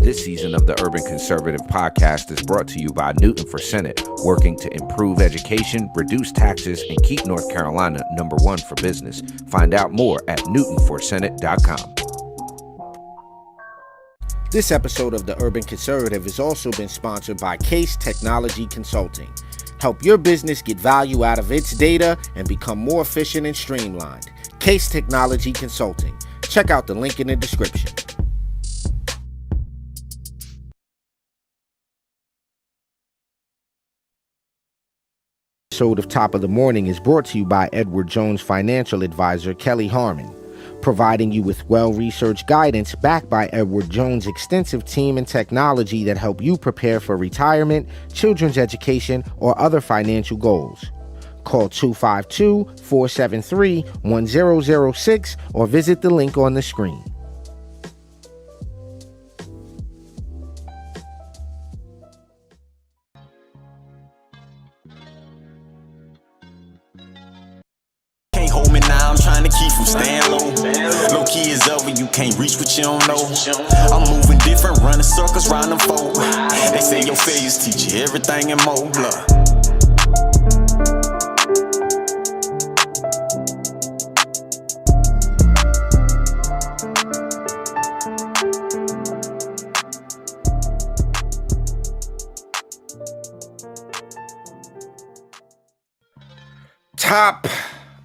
This season of the Urban Conservative Podcast is brought to you by Newton for Senate, working to improve education, reduce taxes, and keep North Carolina #1 for business. Find out more at newtonforsenate.com. This episode of the Urban Conservative has also been sponsored by Case Technology Consulting. Help your business get value out of its data and become more efficient and streamlined. Case Technology Consulting. Check out the link in the description. Episode of Top of the Morning is brought to you by Edward Jones financial advisor Kelly Harmon, providing you with well-researched guidance backed by Edward Jones' extensive team and technology that help you prepare for retirement, children's education, or other financial goals. Call 252-473-1006 or visit the link on the screen. Can't hold me now, I'm trying to keep from staying low. Low key is over, you can't reach what you don't know. I'm moving different, running circles round them folk. They say your failures teach you everything and more. Blah. Top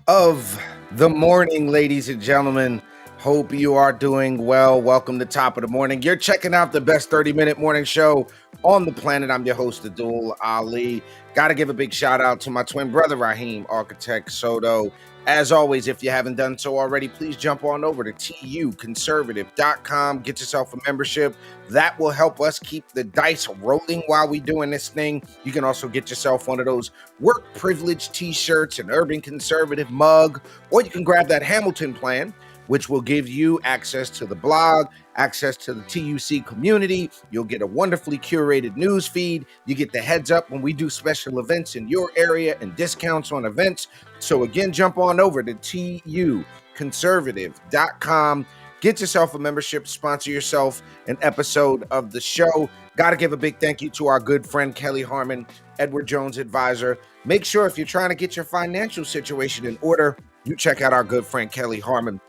of the morning, ladies and gentlemen. Hope you are doing well. Welcome to Top of the Morning. You're checking out the best 30-minute morning show on the planet. I'm your host, Abdul Ali. Got to give a big shout out to my twin brother, Raheem, Architect Soto. As always, if you haven't done so already, please jump on over to tuconservative.com. Get yourself a membership. That will help us keep the dice rolling while we're doing this thing. You can also get yourself one of those work privilege t-shirts, an Urban Conservative mug, or you can grab that Hamilton plan, which will give you access to the blog, access to the TUC community. You'll get a wonderfully curated news feed. You get the heads up when we do special events in your area and discounts on events. So again, jump on over to tuconservative.com. Get yourself a membership, sponsor yourself an episode of the show. Got to give a big thank you to our good friend Kelly Harmon, Edward Jones advisor. Make sure if you're trying to get your financial situation in order, you check out our good friend Kelly Harmon.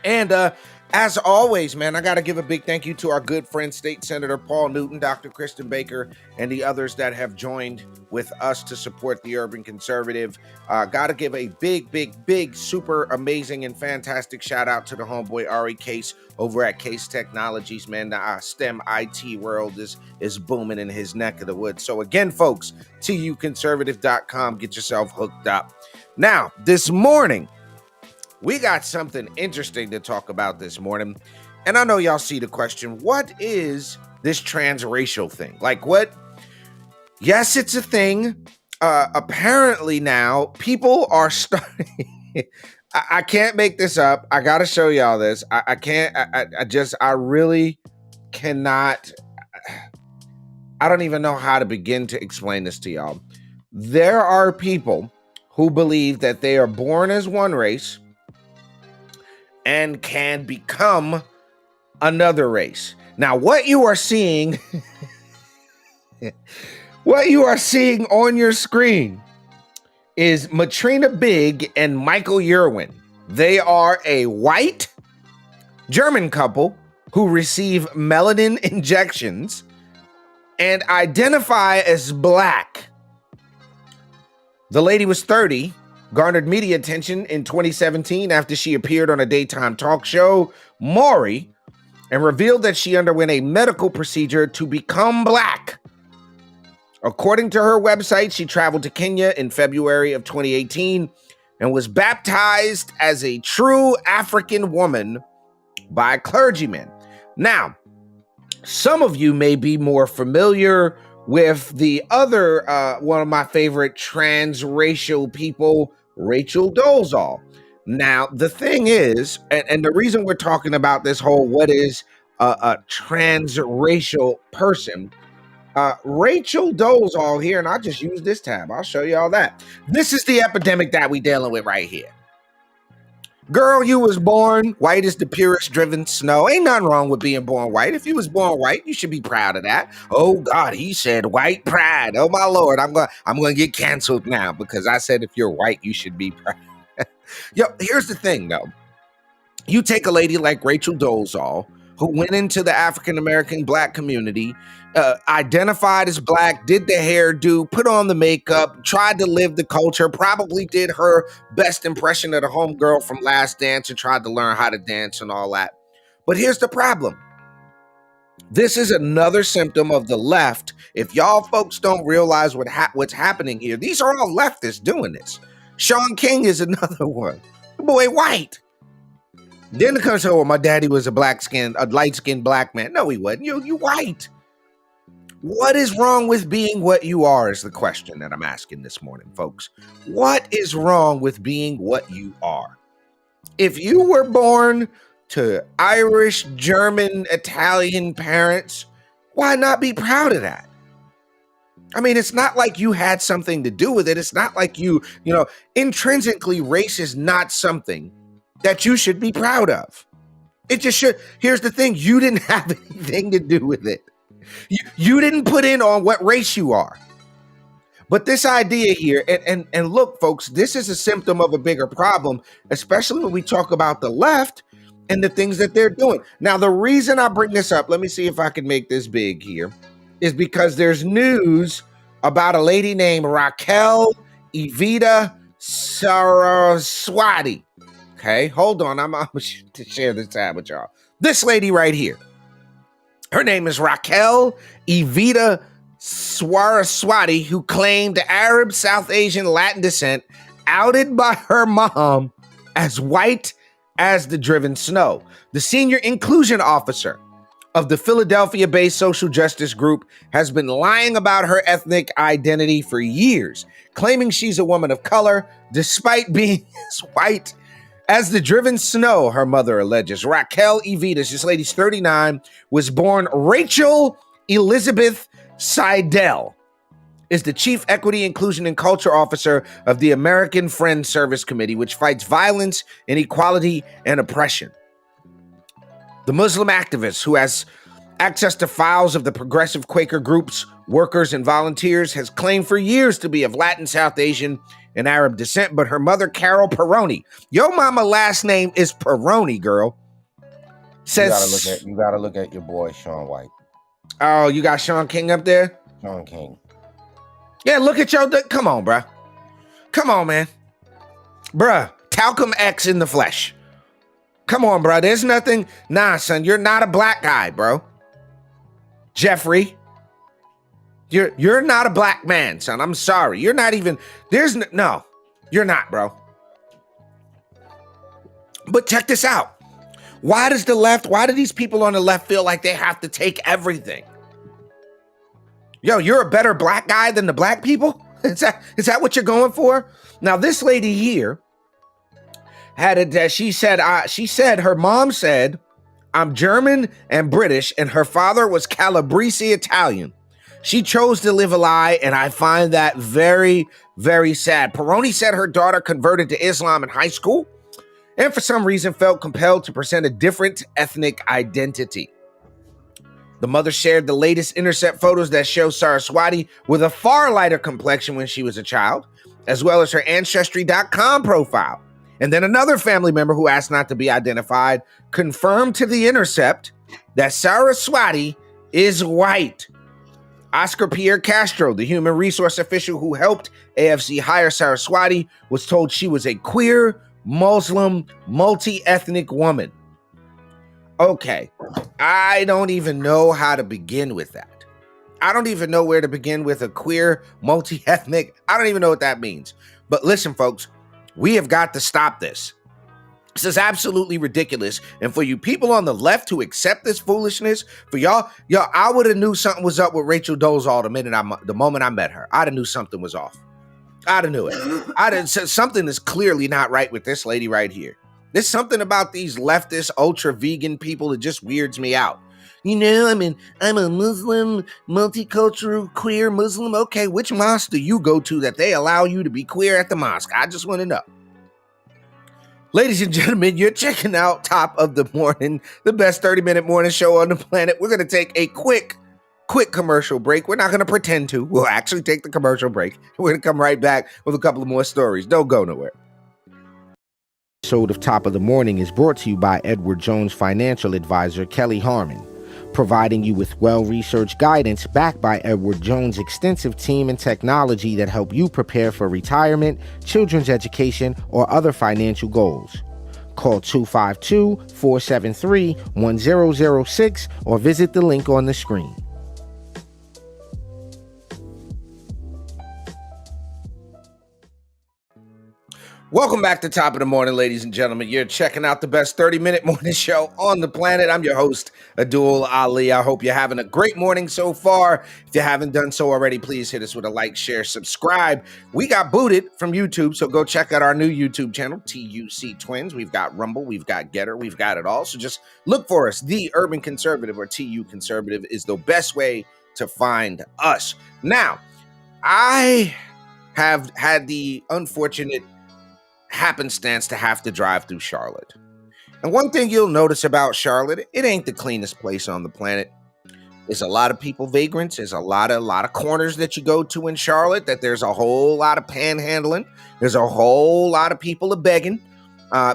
And as always, man, I got to give a big thank you to our good friend, State Senator Paul Newton, Dr. Kristen Baker, and the others that have joined with us to support the Urban Conservative. Got to give a big, super amazing and fantastic shout out to the homeboy Ari Case over at Case Technologies, man. The STEM IT world is booming in his neck of the woods. So again, folks, tuconservative.com, get yourself hooked up. Now, this morning, we got something interesting to talk about this morning. And I know y'all see the question, what is this transracial thing? Like what? Yes, it's a thing. Apparently now people are starting. I can't make this up. I got to show y'all this. I can't. I really cannot. I don't even know how to begin to explain this to y'all. There are people who believe that they are born as one race and can become another race. Now, what you are seeing, on your screen is Matrina Big and Michael Yerwin. They are a white German couple who receive melanin injections and identify as black. The lady was 30, garnered media attention in 2017 after she appeared on a daytime talk show, Maury, and revealed that she underwent a medical procedure to become black. According to her website, she traveled to Kenya in February of 2018 and was baptized as a true African woman by a clergyman. Now, some of you may be more familiar with the other, one of my favorite transracial people, Rachel Dolezal. Now, the thing is, and the reason we're talking about this whole what is a transracial person, Rachel Dolezal here, and I'll just use this tab. I'll show you all that. This is the epidemic that we're dealing with right here. Girl, you was born white as the purest driven snow. Ain't nothing wrong with being born white. If you was born white, you should be proud of that. Oh God, he said white pride. Oh my Lord, I'm gonna get canceled now because I said if you're white, you should be proud. Yo, here's the thing though. You take a lady like Rachel Dolezal, who went into the African American black community, identified as black, did the hairdo, put on the makeup, tried to live the culture, probably did her best impression of the homegirl from Last Dance and tried to learn how to dance and all that. But here's the problem. This is another symptom of the left. If y'all folks don't realize what's happening here, these are all leftists doing this. Sean King is another one. The boy white. Then it comes to, oh, my daddy was a light-skinned black man. No, he wasn't. You white. What is wrong with being what you are is the question that I'm asking this morning, folks. What is wrong with being what you are? If you were born to Irish, German, Italian parents, why not be proud of that? I mean, it's not like you had something to do with it. It's not like intrinsically race is not something that you should be proud of. It just should. Here's the thing. You didn't have anything to do with it. You didn't put in on what race you are. But this idea here, and look, folks, this is a symptom of a bigger problem, especially when we talk about the left and the things that they're doing. Now, the reason I bring this up, let me see if I can make this big here, is because there's news about a lady named Raquel Evita Saraswati. Okay, hold on. I'm to share this tab with y'all. This lady right here. Her name is Raquel Evita Saraswati, who claimed Arab, South Asian, Latin descent, outed by her mom as white as the driven snow. The senior inclusion officer of the Philadelphia-based social justice group has been lying about her ethnic identity for years, claiming she's a woman of color despite being as white as the driven snow, her mother alleges. Raquel Evita, this lady's 39, was born Rachel Elizabeth Seidel, is the Chief Equity, Inclusion, and Culture Officer of the American Friends Service Committee, which fights violence, inequality, and oppression. The Muslim activist who has access to files of the progressive Quaker groups, workers, and volunteers has claimed for years to be of Latin, South Asian, and Arab descent, but her mother, Carol Peroni, your mama last name is Peroni, girl, says... You gotta look at your boy, Sean White. Oh, you got Sean King up there? Sean King. Yeah, look at your... Come on, bruh. Come on, man. Bruh, talcum X in the flesh. Come on, bruh. There's nothing... Nah, son, you're not a black guy, bro. Jeffrey. You're not a black man, son. I'm sorry. You're not even... No, you're not, bro. But check this out. Why do these people on the left feel like they have to take everything? Yo, you're a better black guy than the black people? Is that what you're going for? Now, this lady here had it. She said her mom said, I'm German and British, and her father was Calabrese Italian. She chose to live a lie, and I find that very, very sad. Peroni said her daughter converted to Islam in high school and for some reason felt compelled to present a different ethnic identity. The mother shared the latest Intercept photos that show Saraswati with a far lighter complexion when she was a child, as well as her Ancestry.com profile. And then another family member who asked not to be identified confirmed to The Intercept that Saraswati is white. Oscar Pierre Castro, the human resource official who helped AFC hire Saraswati, was told she was a queer, Muslim, multi-ethnic woman. Okay, I don't even know how to begin with that. I don't even know where to begin with a queer, multi-ethnic. I don't even know what that means. But listen, folks, we have got to stop this. This is absolutely ridiculous. And for you people on the left who accept this foolishness, for y'all, I would have knew something was up with Rachel Dolezal the moment I met her. I'd have knew something was off. I'd have knew it. I'd have said something is clearly not right with this lady right here. There's something about these leftist, ultra vegan people that just weirds me out. You know, I'm a Muslim, multicultural, queer Muslim. Okay, which mosque do you go to that they allow you to be queer at the mosque? I just want to know. Ladies and gentlemen, you're checking out Top of the Morning, the best 30-minute morning show on the planet. We're going to take a quick commercial break. We're not going to pretend to. We'll actually take the commercial break. We're going to come right back with a couple of more stories. Don't go nowhere. Episode of Top of the Morning is brought to you by Edward Jones financial advisor Kelly Harmon, providing you with well-researched guidance backed by Edward Jones' extensive team and technology that help you prepare for retirement, children's education, or other financial goals. Call 252-473-1006 or visit the link on the screen. Welcome back to Top of the Morning, ladies and gentlemen. You're checking out the best 30-minute morning show on the planet. I'm your host, Adul Ali. I hope you're having a great morning so far. If you haven't done so already, please hit us with a like, share, subscribe. We got booted from YouTube, so go check out our new YouTube channel, TUC Twins. We've got Rumble, we've got Getter, we've got it all. So just look for us. The Urban Conservative, or TU Conservative, is the best way to find us. Now, I have had the unfortunate happenstance to have to drive through Charlotte. And one thing you'll notice about Charlotte, it ain't the cleanest place on the planet. There's a lot of people vagrants. There's a lot of corners that you go to in Charlotte that there's a whole lot of panhandling. There's a whole lot of people begging.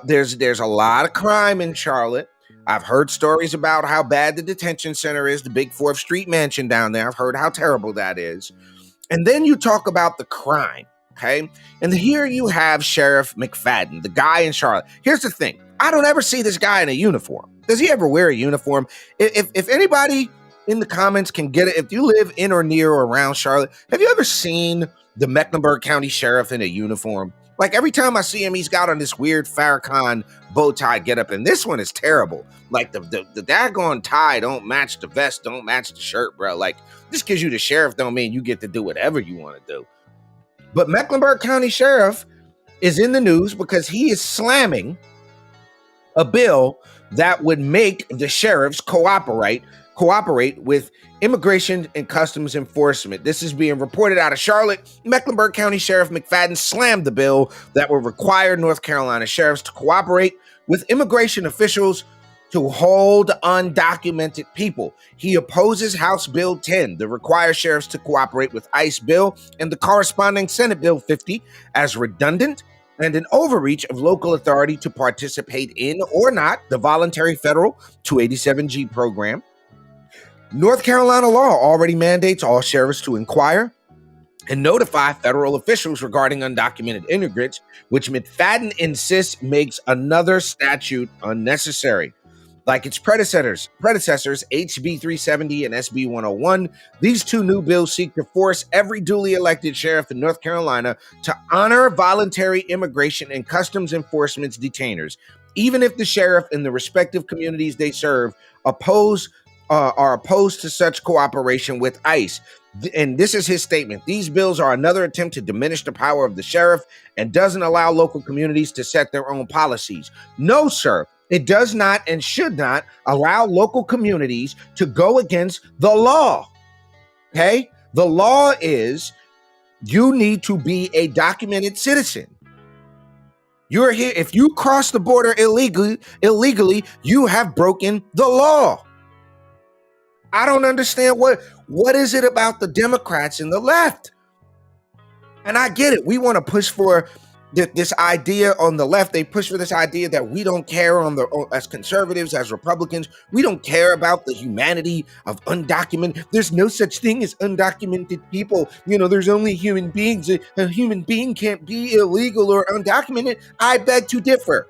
There's a lot of crime in Charlotte. I've heard stories about how bad the detention center is, the big 4th Street mansion down there. I've heard how terrible that is. And then you talk about the crime. Okay. And here you have Sheriff McFadden, the guy in Charlotte. Here's the thing. I don't ever see this guy in a uniform. Does he ever wear a uniform? If anybody in the comments can get it, if you live in or near or around Charlotte, have you ever seen the Mecklenburg County Sheriff in a uniform? Like every time I see him, he's got on this weird Farrakhan bow tie getup, and this one is terrible. Like the daggone tie don't match the vest, don't match the shirt, bro. Like just because you the sheriff don't mean you get to do whatever you want to do. But Mecklenburg County Sheriff is in the news because he is slamming a bill that would make the sheriffs cooperate with Immigration and Customs Enforcement. This is being reported out of Charlotte. Mecklenburg County Sheriff McFadden slammed the bill that would require North Carolina sheriffs to cooperate with immigration officials to hold undocumented people. He opposes House Bill 10, the require sheriffs to cooperate with ICE bill, and the corresponding Senate Bill 50 as redundant and an overreach of local authority to participate in or not the voluntary federal 287G program. North Carolina law already mandates all sheriffs to inquire and notify federal officials regarding undocumented immigrants, which McFadden insists makes another statute unnecessary. Like its predecessors, HB 370 and SB 101, these two new bills seek to force every duly elected sheriff in North Carolina to honor voluntary immigration and customs enforcement's detainers, even if the sheriff in the respective communities they serve are opposed to such cooperation with ICE. And this is his statement. These bills are another attempt to diminish the power of the sheriff and doesn't allow local communities to set their own policies. No, sir. It does not and should not allow local communities to go against the law. Okay? The law is you need to be a documented citizen. You're here. If you cross the border illegally, you have broken the law. I don't understand what is it about the Democrats and the left? And I get it. We want to push for this idea on the left. They push for this idea that we don't care as conservatives, as Republicans, we don't care about the humanity of undocumented. There's no such thing as undocumented people. There's only human beings. A human being can't be illegal or undocumented. I beg to differ.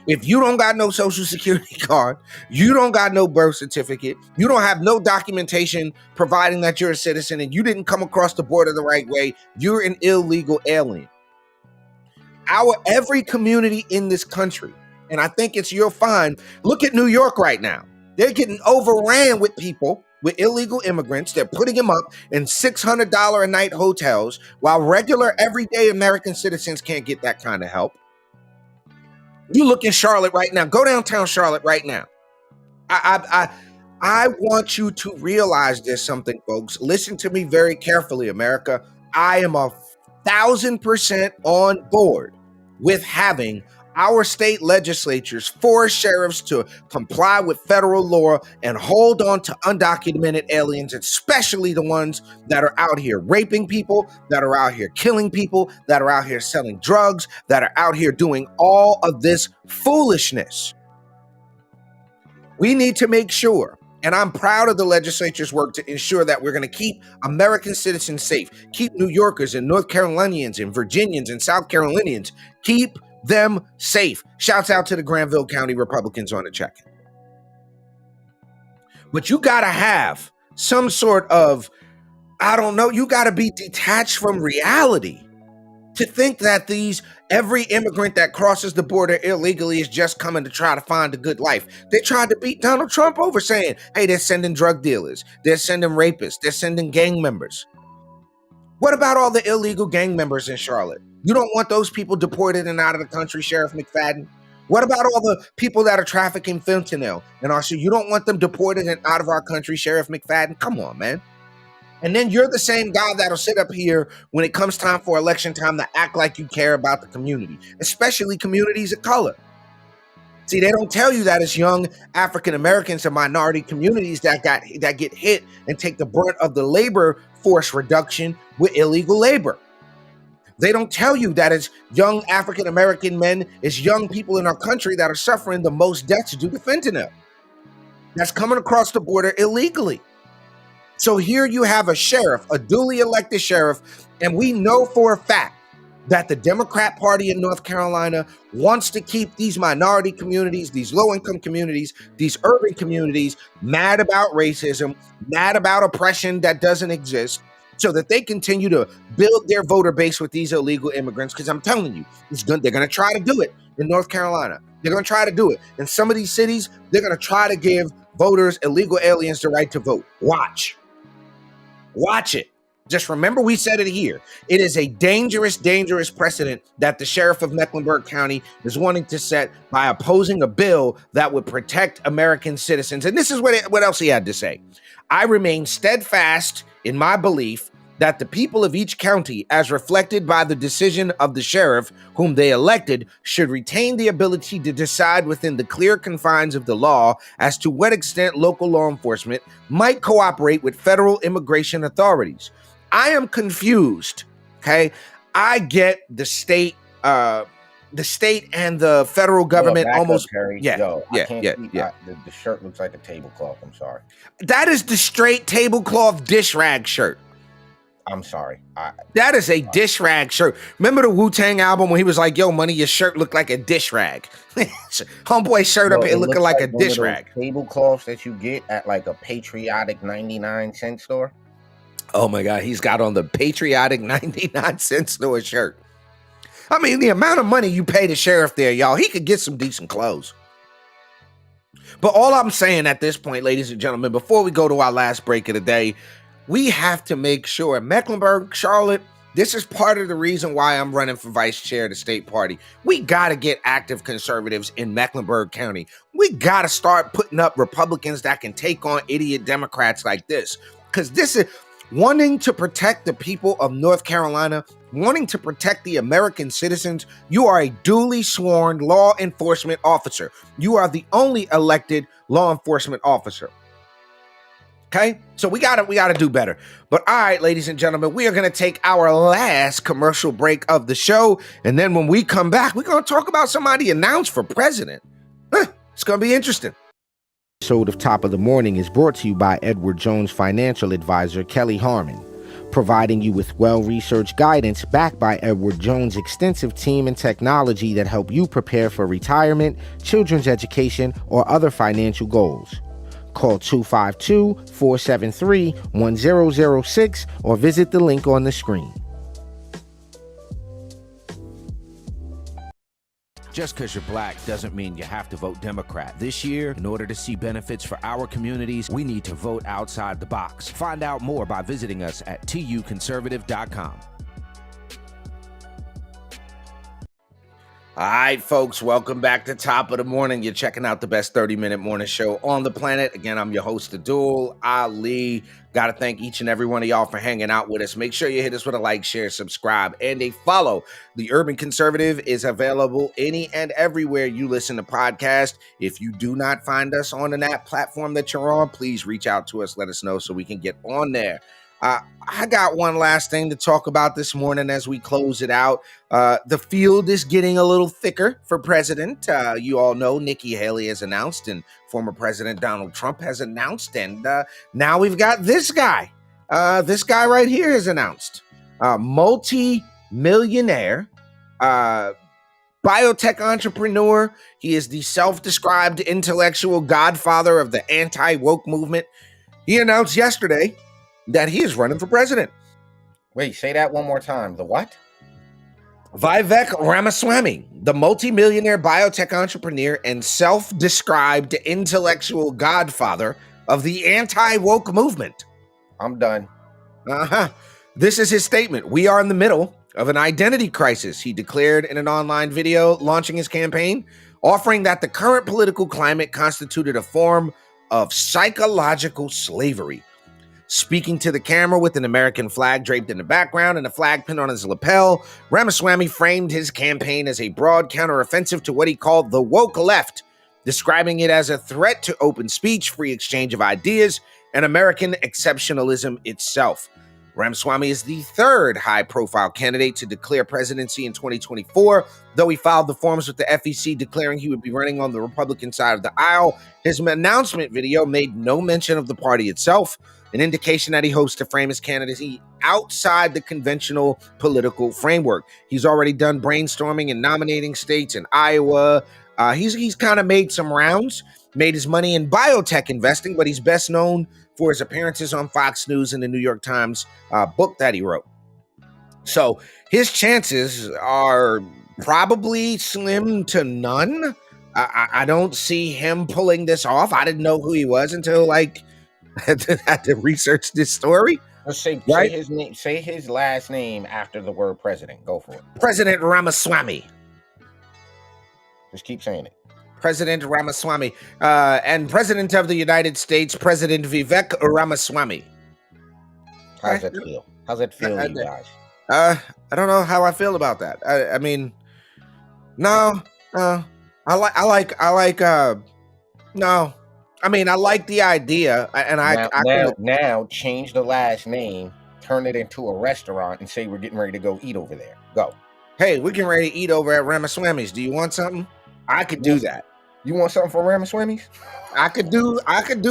If you don't got no social security card, you don't got no birth certificate, you don't have no documentation providing that you're a citizen, and you didn't come across the border the right way, you're an illegal alien. Every community in this country, and I think you'll find, look at New York right now. They're getting overran with people, with illegal immigrants. They're putting them up in $600 a night hotels, while regular, everyday American citizens can't get that kind of help. You look in Charlotte right now. Go downtown Charlotte right now. I want you to realize there's something, folks. Listen to me very carefully, America. I am 1,000% on board with having our state legislatures force sheriffs to comply with federal law and hold on to undocumented aliens, especially the ones that are out here raping people, that are out here killing people, that are out here selling drugs, that are out here doing all of this foolishness. We need to make sure, and I'm proud of the legislature's work to ensure that we're going to keep American citizens safe, keep New Yorkers and North Carolinians and Virginians and South Carolinians, keep them safe. Shouts out to the Granville County Republicans on the check-in. But you got to have some sort of, I don't know, you got to be detached from reality to think that every immigrant that crosses the border illegally is just coming to try to find a good life. They tried to beat Donald Trump over saying, hey, they're sending drug dealers, they're sending rapists, they're sending gang members. What about all the illegal gang members in Charlotte? You don't want those people deported and out of the country, Sheriff McFadden? What about all the people that are trafficking fentanyl? And also, you don't want them deported and out of our country, Sheriff McFadden? Come on, man. And then you're the same guy that'll sit up here when it comes time for election time to act like you care about the community, especially communities of color. See, they don't tell you that it's young African Americans and minority communities that get hit and take the brunt of the labor force reduction with illegal labor. They don't tell you that it's young African American men, it's young people in our country that are suffering the most deaths due to fentanyl that's coming across the border illegally. So here you have a sheriff, a duly elected sheriff, and we know for a fact that the Democrat Party in North Carolina wants to keep these minority communities, these low-income communities, these urban communities mad about racism, mad about oppression that doesn't exist, so that they continue to build their voter base with these illegal immigrants. Because I'm telling you, they're going to try to do it in North Carolina. They're going to try to do it. In some of these cities, they're going to try to give voters, illegal aliens, the right to vote. Watch it. Just remember we said it here. It is a dangerous, dangerous precedent that the sheriff of Mecklenburg County is wanting to set by opposing a bill that would protect American citizens. And this is what else he had to say. I remain steadfast in my belief that the people of each county, as reflected by the decision of the sheriff whom they elected, should retain the ability to decide within the clear confines of the law as to what extent local law enforcement might cooperate with federal immigration authorities. I am confused, okay? I get the state and the federal government almost. The shirt looks like a tablecloth. I'm sorry. That is the straight tablecloth dish rag shirt. I'm sorry. That is a dish rag shirt. Remember the Wu-Tang album when he was like, yo, money, your shirt looked like a dish rag. Homeboy shirt up here looking like a dish rag. Tablecloths that you get at like a patriotic 99-cent store. Oh my God, he's got on the patriotic 99-cent store shirt. I mean, the amount of money you pay the sheriff there, y'all, he could get some decent clothes. But all I'm saying at this point, ladies and gentlemen, before we go to our last break of the day, we have to make sure Mecklenburg, Charlotte, this is part of the reason why I'm running for vice chair of the state party. We got to get active conservatives in Mecklenburg County. We got to start putting up Republicans that can take on idiot Democrats like this. Because this is wanting to protect the people of North Carolina, wanting to protect the American citizens. You are a duly sworn law enforcement officer. You are the only elected law enforcement officer. Okay, so we gotta do better. But all right, ladies and gentlemen, we are gonna take our last commercial break of the show, and then when we come back, we're gonna talk about somebody announced for president. It's gonna be interesting. Episode of Top of the Morning is brought to you by Edward Jones financial advisor Kelly Harmon, providing you with well-researched guidance backed by Edward Jones' extensive team and technology that help you prepare for retirement, children's education, or other financial goals. Call 252-473-1006 or visit the link on the screen. Just because you're black doesn't mean you have to vote Democrat. This year, in order to see benefits for our communities, we need to vote outside the box. Find out more by visiting us at tuconservative.com. All right, folks, welcome back to Top of the Morning. You're checking out the best 30-minute morning show on the planet. Again, I'm your host, Abdul Ali. Got to thank each and every one of y'all for hanging out with us. Make sure you hit us with a like, share, subscribe, and a follow. The Urban Conservative is available any and everywhere you listen to podcasts. If you do not find us on that platform that you're on, please reach out to us. Let us know so we can get on there. I got one last thing to talk about this morning as we close it out. The field is getting a little thicker for president. You all know Nikki Haley has announced, and former President Donald Trump has announced, and now we've got this guy. This guy right here has announced. Multi-millionaire, biotech entrepreneur. He is the self-described intellectual godfather of the anti-woke movement. He announced yesterday that he is running for president. Wait, say that one more time. The what? Vivek Ramaswamy, the multimillionaire biotech entrepreneur and self-described intellectual godfather of the anti-woke movement. I'm done. This is his statement. We are in the middle of an identity crisis, he declared in an online video launching his campaign, offering that the current political climate constituted a form of psychological slavery. Speaking to the camera with an American flag draped in the background and a flag pinned on his lapel, Ramaswamy framed his campaign as a broad counteroffensive to what he called the woke left, describing it as a threat to open speech, free exchange of ideas, and American exceptionalism itself. Ramaswamy is the third high-profile candidate to declare presidency in 2024. Though he filed the forms with the FEC declaring he would be running on the Republican side of the aisle, his announcement video made no mention of the party itself, an indication that he hopes to frame his candidacy outside the conventional political framework. He's already done brainstorming and nominating states in Iowa. He's kind of made some rounds, made his money in biotech investing, but he's best known for his appearances on Fox News and the New York Times book that he wrote. So his chances are probably slim to none. I don't see him pulling this off. I didn't know who he was until I had to research this story. Let's say his name. Say his last name after the word president. Go for it. President Ramaswamy. Just keep saying it. President Ramaswamy. And President of the United States, President Vivek Ramaswamy. How's that feel? How's that feel to you guys? I don't know how I feel about that. I mean, no. I like the idea, and now change the last name, turn it into a restaurant, and say we're getting ready to go eat over there. Go. Hey, we're getting ready to eat over at Ramaswamy's. Do you want something? I could do that. You want something from Ramaswamy's? I could do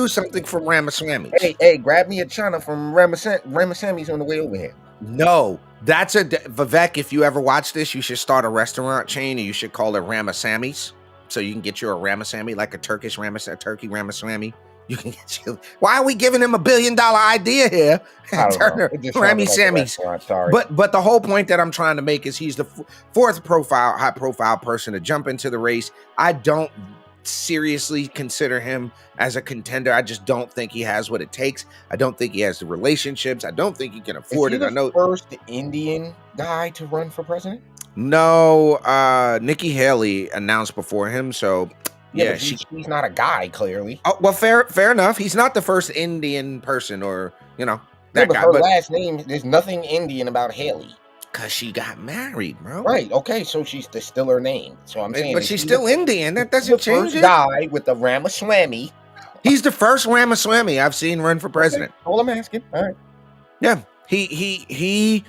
something from Ramaswamy's. Hey, grab me a chana from Ramaswamy's on the way over here. No, that's Vivek. If you ever watch this, you should start a restaurant chain, and you should call it Ramasamy's. So you can get you a Ramaswamy, like a turkey Ramaswamy. You can get you. Why are we giving him $1 billion idea here? Ramasamy's. Sorry. But the whole point that I'm trying to make is he's the fourth high profile person to jump into the race. I don't seriously consider him as a contender. I just don't think he has what it takes. I don't think he has the relationships. I don't think he can afford it. I know first Indian guy to run for president. No, Nikki Haley announced before him, so yeah, she's not a guy, clearly. Oh, well, fair enough. He's not the first Indian person, or that guy. Her last name, there's nothing Indian about Haley. Cause she got married, bro. Right. Okay. So she's still her name. So I'm saying, but she's still Indian. That doesn't change it. Guy with the Ramaswamy. He's the first Ramaswamy I've seen run for president. Okay. All I'm asking. All right. Yeah. He.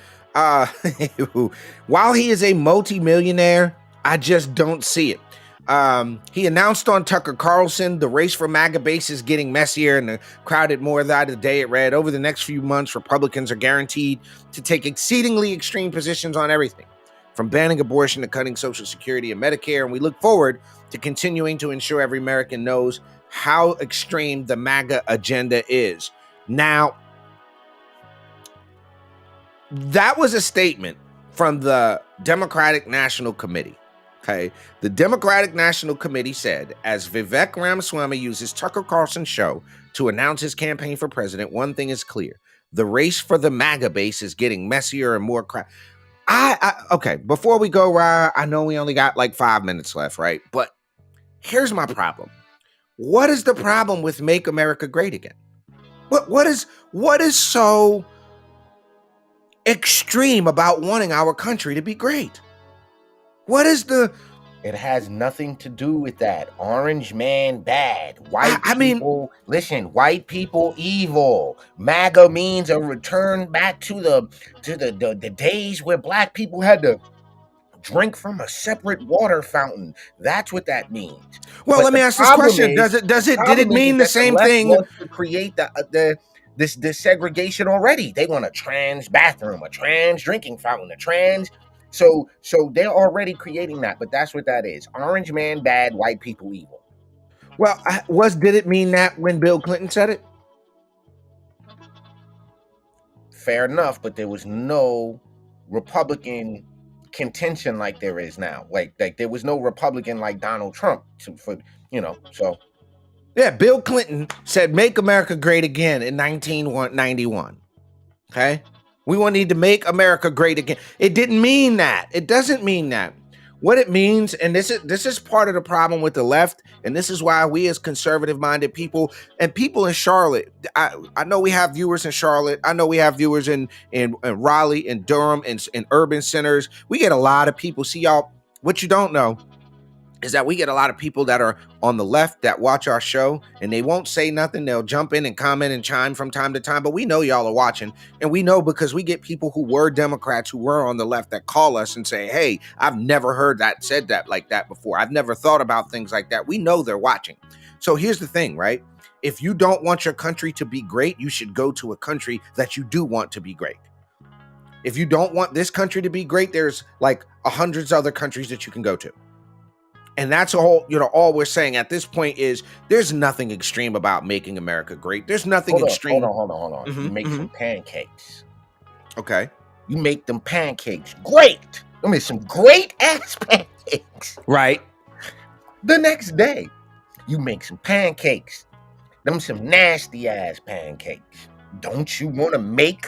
While he is a multimillionaire, I just don't see it. He announced on Tucker Carlson, the race for MAGA base is getting messier and crowded more by the day. It read, over the next few months, Republicans are guaranteed to take exceedingly extreme positions on everything, from banning abortion to cutting Social Security and Medicare. And we look forward to continuing to ensure every American knows how extreme the MAGA agenda is. Now, that was a statement from the Democratic National Committee. Okay. The Democratic National Committee said, as Vivek Ramaswamy uses Tucker Carlson's show to announce his campaign for president, one thing is clear. The race for the MAGA base is getting messier and more crowded. Okay, before we go, Ryan, I know we only got like 5 minutes left, right? But here's my problem. What is the problem with Make America Great Again? What is so extreme about wanting our country to be great? What is the It has nothing to do with that. Orange man bad. White people, listen, white people evil. MAGA means a return back to the days where black people had to drink from a separate water fountain. That's what that means. Well, But let me ask this question. Did it mean the same thing? Wants to create this segregation already. They want a trans bathroom, a trans drinking fountain, a trans. So they're already creating that, but that's what that is. Orange man bad, white people evil. Well, did it mean that when Bill Clinton said it? Fair enough, but there was no Republican contention like there is now. Like there was no Republican like Donald Trump so. Yeah, Bill Clinton said make America great again in 1991. Okay? We will need to make America great again. It didn't mean that. It doesn't mean that. What it means, and this is part of the problem with the left, and this is why we as conservative-minded people and people in Charlotte, I know we have viewers in Charlotte. I know we have viewers in Raleigh, in Durham, in urban centers. We get a lot of people. See, y'all, what you don't know is that we get a lot of people that are on the left that watch our show and they won't say nothing. They'll jump in and comment and chime from time to time, but we know y'all are watching, and we know because we get people who were Democrats who were on the left that call us and say, hey, I've never heard that said that like that before. I've never thought about things like that. We know they're watching. So here's the thing, right? If you don't want your country to be great, you should go to a country that you do want to be great. If you don't want this country to be great, there's like hundreds of other countries that you can go to. And that's all we're saying at this point is there's nothing extreme about making America great. There's nothing extreme. Hold on. Mm-hmm, you make some pancakes. Okay. You make them pancakes. Great. I mean, some great ass pancakes. Right. The next day, you make some pancakes. Them some nasty ass pancakes. Don't you want to make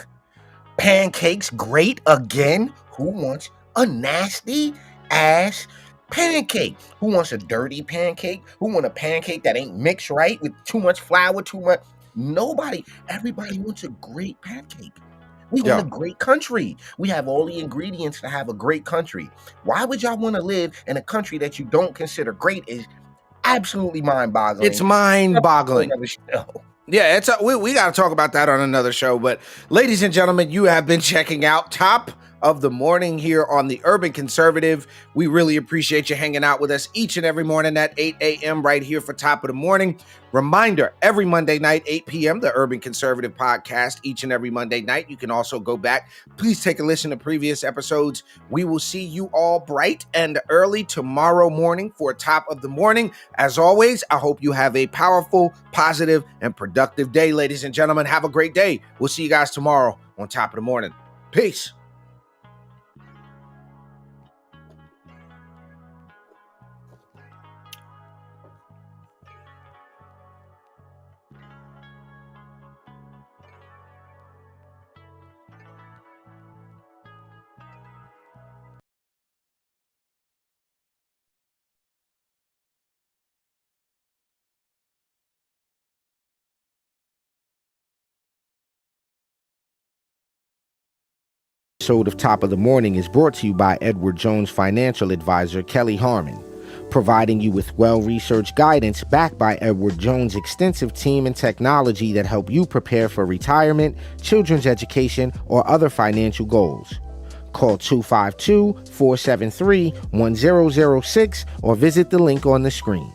pancakes great again? Who wants a nasty ass pancake? Who wants a dirty pancake? Who want a pancake that ain't mixed right with too much flour, too much? Nobody. Everybody wants a great pancake. We want a great country. We have all the ingredients to have a great country. Why would y'all want to live in a country that you don't consider great? Is absolutely mind-boggling. It's mind-boggling. Yeah, we got to talk about that on another show. But ladies and gentlemen, you have been checking out Top of the Morning here on the Urban Conservative. We really appreciate you hanging out with us each and every morning at 8 a.m. right here for Top of the Morning. Reminder, every Monday night, 8 p.m., the Urban Conservative podcast, each and every Monday night. You can also go back. Please take a listen to previous episodes. We will see you all bright and early tomorrow morning for Top of the Morning. As always, I hope you have a powerful, positive, and productive day, ladies and gentlemen. Have a great day. We'll see you guys tomorrow on Top of the Morning. Peace. Episode of Top of the Morning is brought to you by Edward Jones financial advisor Kelly Harmon, providing you with well-researched guidance backed by Edward Jones' extensive team and technology that help you prepare for retirement, children's education, or other financial goals. Call 252-473-1006 or visit the link on the screen.